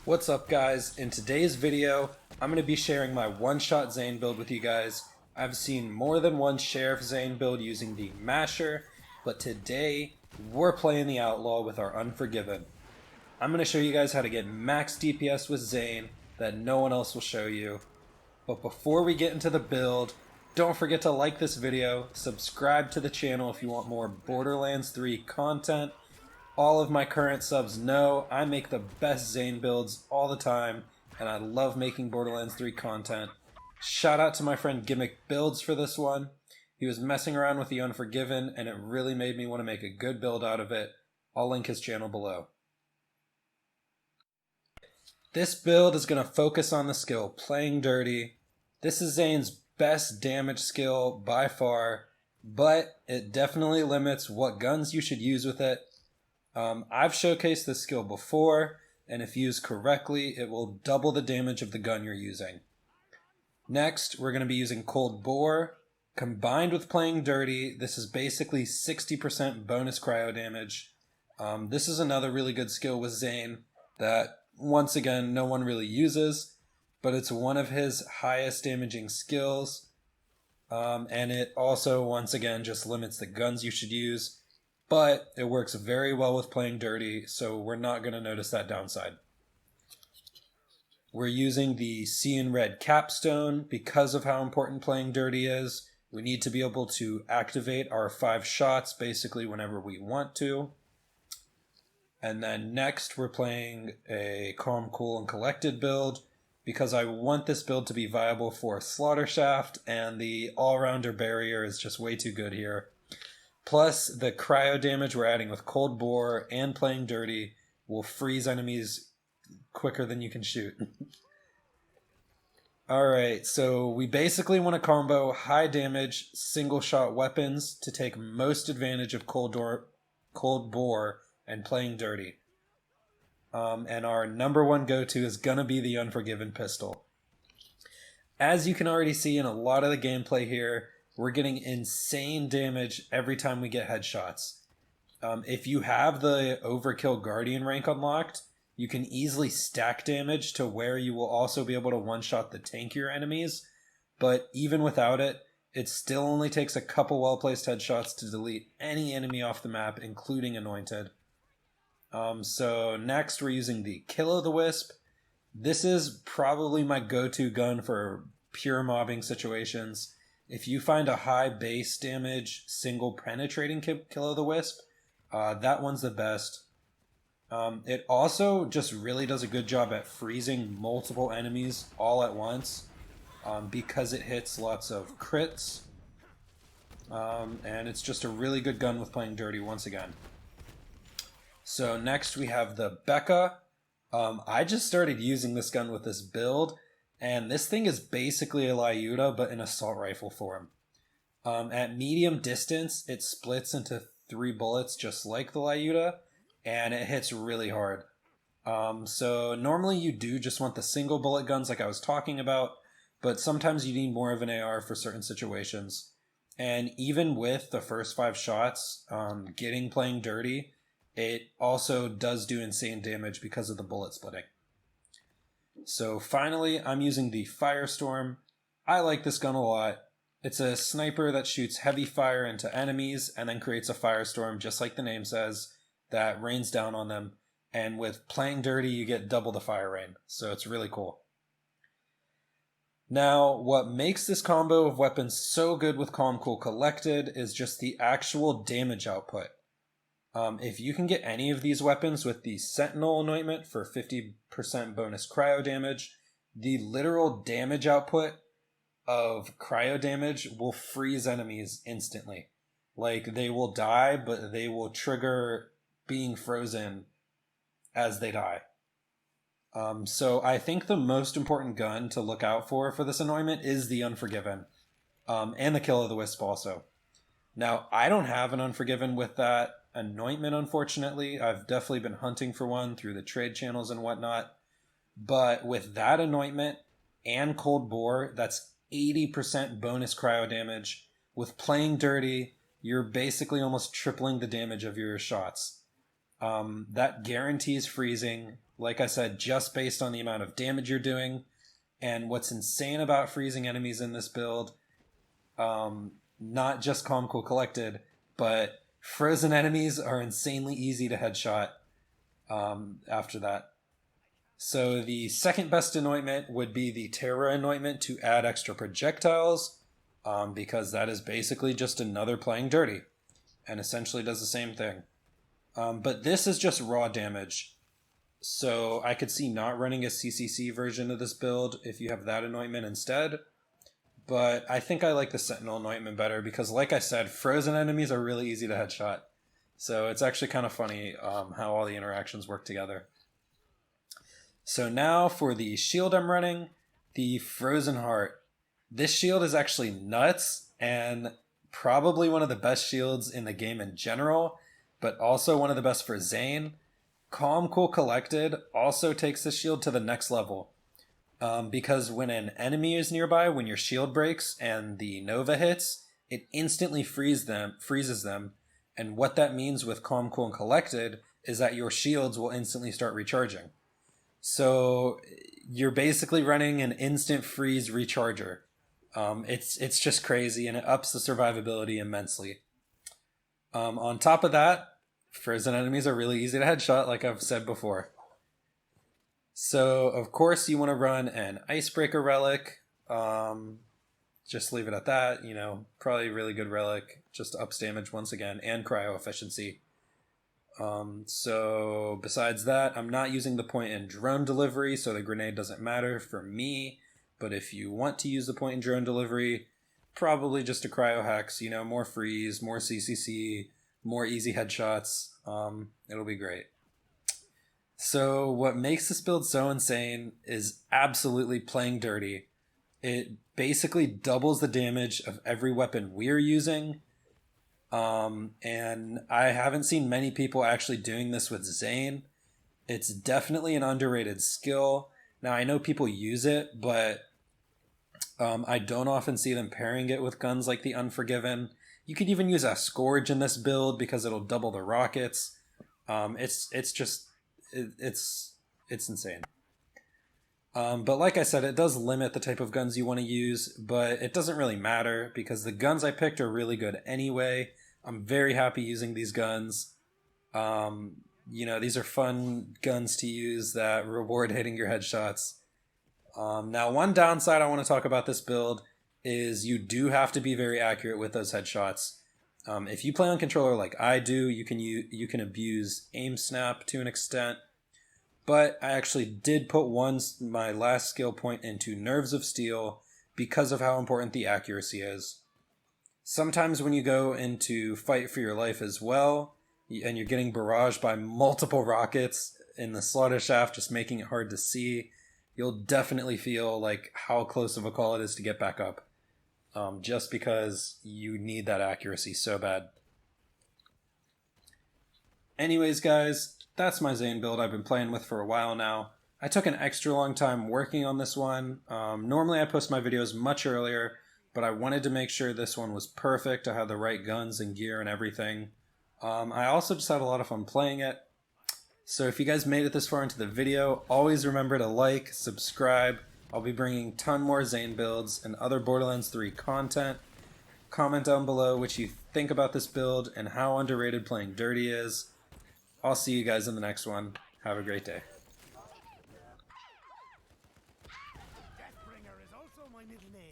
What's up guys? In today's video, I'm going to be sharing my one-shot Zane build with you guys. I've seen more than one Sheriff Zane build using the Masher, but today we're playing the Outlaw with our Unforgiven. I'm going to show you guys how to get max DPS with Zane that no one else will show you. But before we get into the build, don't forget to like this video, subscribe to the channel if you want more Borderlands 3 content. All of my current subs know I make the best Zane builds all the time, and I love making Borderlands 3 content. Shout out to my friend Gimmick Builds for this one. He was messing around with the Unforgiven, and it really made me want to make a good build out of it. I'll link his channel below. This build is going to focus on the skill Playing Dirty. This is Zane's best damage skill by far, but it definitely limits what guns you should use with it. I've showcased this skill before, and if used correctly, it will double the damage of the gun you're using. Next, we're going to be using Cold Bore. Combined with Playing Dirty, this is basically 60% bonus cryo damage. This is another really good skill with Zane that, once again, no one really uses, but it's one of his highest damaging skills. And it also, once again, just limits the guns you should use. But it works very well with Playing Dirty, so we're not going to notice that downside. We're using the Sea Red Capstone because of how important Playing Dirty is. We need to be able to activate our 5 shots basically whenever we want to. And then next we're playing a Calm, Cool, and Collected build because I want this build to be viable for Slaughter Shaft, and the all-rounder barrier is just way too good here. Plus, the cryo damage we're adding with Cold Bore and Playing Dirty will freeze enemies quicker than you can shoot. Alright, so we basically want to combo high damage, single shot weapons to take most advantage of Cold Bore and Playing Dirty. And our number one go-to is gonna be the Unforgiven pistol. As you can already see in a lot of the gameplay here, we're getting insane damage every time we get headshots. If you have the Overkill Guardian rank unlocked, you can easily stack damage to where you will also be able to one-shot the tankier enemies, but even without it, it still only takes a couple well-placed headshots to delete any enemy off the map, including Anointed. So next we're using the Kill-O-The-Wisp. This is probably my go-to gun for pure mobbing situations. If you find a high base damage, single penetrating Kill-O-The-Wisp, that one's the best. It also just really does a good job at freezing multiple enemies all at once because it hits lots of crits. And it's just a really good gun with Playing Dirty once again. So next we have the Becca. I just started using this gun with this build, and this thing is basically a Lyuda, but in assault rifle form. At medium distance, it splits into 3 bullets just like the Lyuda, and it hits really hard. So normally you do just want the single bullet guns like I was talking about, but sometimes you need more of an AR for certain situations. And even with the first 5 shots, getting Playing Dirty, it also does do insane damage because of the bullet splitting. So finally, I'm using the Firestorm. I like this gun a lot. It's a sniper that shoots heavy fire into enemies and then creates a firestorm, just like the name says, that rains down on them. And with Playing Dirty, you get double the fire rain. So it's really cool. Now, what makes this combo of weapons so good with Calm, Cool, Collected is just the actual damage output. If you can get any of these weapons with the Sentinel Anointment for 50% bonus cryo damage, the literal damage output of cryo damage will freeze enemies instantly. Like, they will die, but they will trigger being frozen as they die. So I think the most important gun to look out for this anointment is the Unforgiven, and the Kill-O-The-Wisp also. Now, I don't have an Unforgiven with that anointment, unfortunately. I've definitely been hunting for one through the trade channels and whatnot. But with that anointment and Cold Bore, that's 80% bonus cryo damage. With Playing Dirty, you're basically almost tripling the damage of your shots. That guarantees freezing like I said, just based on the amount of damage you're doing. And what's insane about freezing enemies in this build, not just Calm Cool Collected, but frozen enemies are insanely easy to headshot after that. So the second best anointment would be the Terra anointment to add extra projectiles, because that is basically just another playing dirty and essentially does the same thing. But this is just raw damage. So I could see not running a CCC version of this build if you have that anointment instead. But I think I like the Sentinel anointment better because, like I said, frozen enemies are really easy to headshot. So it's actually kind of funny how all the interactions work together. So now for the shield I'm running, the Frozen Heart. This shield is actually nuts and probably one of the best shields in the game in general, but also one of the best for Zane. Calm Cool Collected also takes the shield to the next level. Because when an enemy is nearby, when your shield breaks and the Nova hits, it instantly freezes them. And what that means with Calm Cool and Collected is that your shields will instantly start recharging. So you're basically running an instant freeze recharger. It's just crazy, and it ups the survivability immensely. On top of that, frozen enemies are really easy to headshot, like I've said before. So, of course, you want to run an Icebreaker relic. Just leave it at that. You know, probably a really good relic. Just ups damage once again, and cryo efficiency. So, besides that, I'm not using the point in drone delivery, so the grenade doesn't matter for me. But if you want to use the point in drone delivery, probably just a cryo hex. You know, more freeze, more CCC, more easy headshots. It'll be great. So what makes this build so insane is absolutely playing dirty. It basically doubles the damage of every weapon we're using. And I haven't seen many people actually doing this with Zane. It's definitely an underrated skill. Now, I know people use it, but I don't often see them pairing it with guns like the Unforgiven. You could even use a Scourge in this build because it'll double the rockets. It's insane. But like I said, it does limit the type of guns you want to use, but it doesn't really matter because the guns I picked are really good anyway. I'm very happy using these guns. These are fun guns to use that reward hitting your headshots. Now, one downside I want to talk about this build is you do have to be very accurate with those headshots. If you play on controller like I do, you can abuse aim snap to an extent. But I actually did put my last skill point into Nerves of Steel because of how important the accuracy is. Sometimes when you go into fight for your life as well, and you're getting barraged by multiple rockets in the slaughter shaft, just making it hard to see, you'll definitely feel like how close of a call it is to get back up. Just because you need that accuracy so bad. Anyways, guys, that's my Zane build I've been playing with for a while now. I took an extra long time working on this one. Normally I post my videos much earlier, but I wanted to make sure this one was perfect. I had the right guns and gear and everything. I also just had a lot of fun playing it. So if you guys made it this far into the video, always remember to like, subscribe. I'll be bringing a ton more Zane builds and other Borderlands 3 content. Comment down below what you think about this build and how underrated playing dirty is. I'll see you guys in the next one. Have a great day. Deathbringer is also my middle name.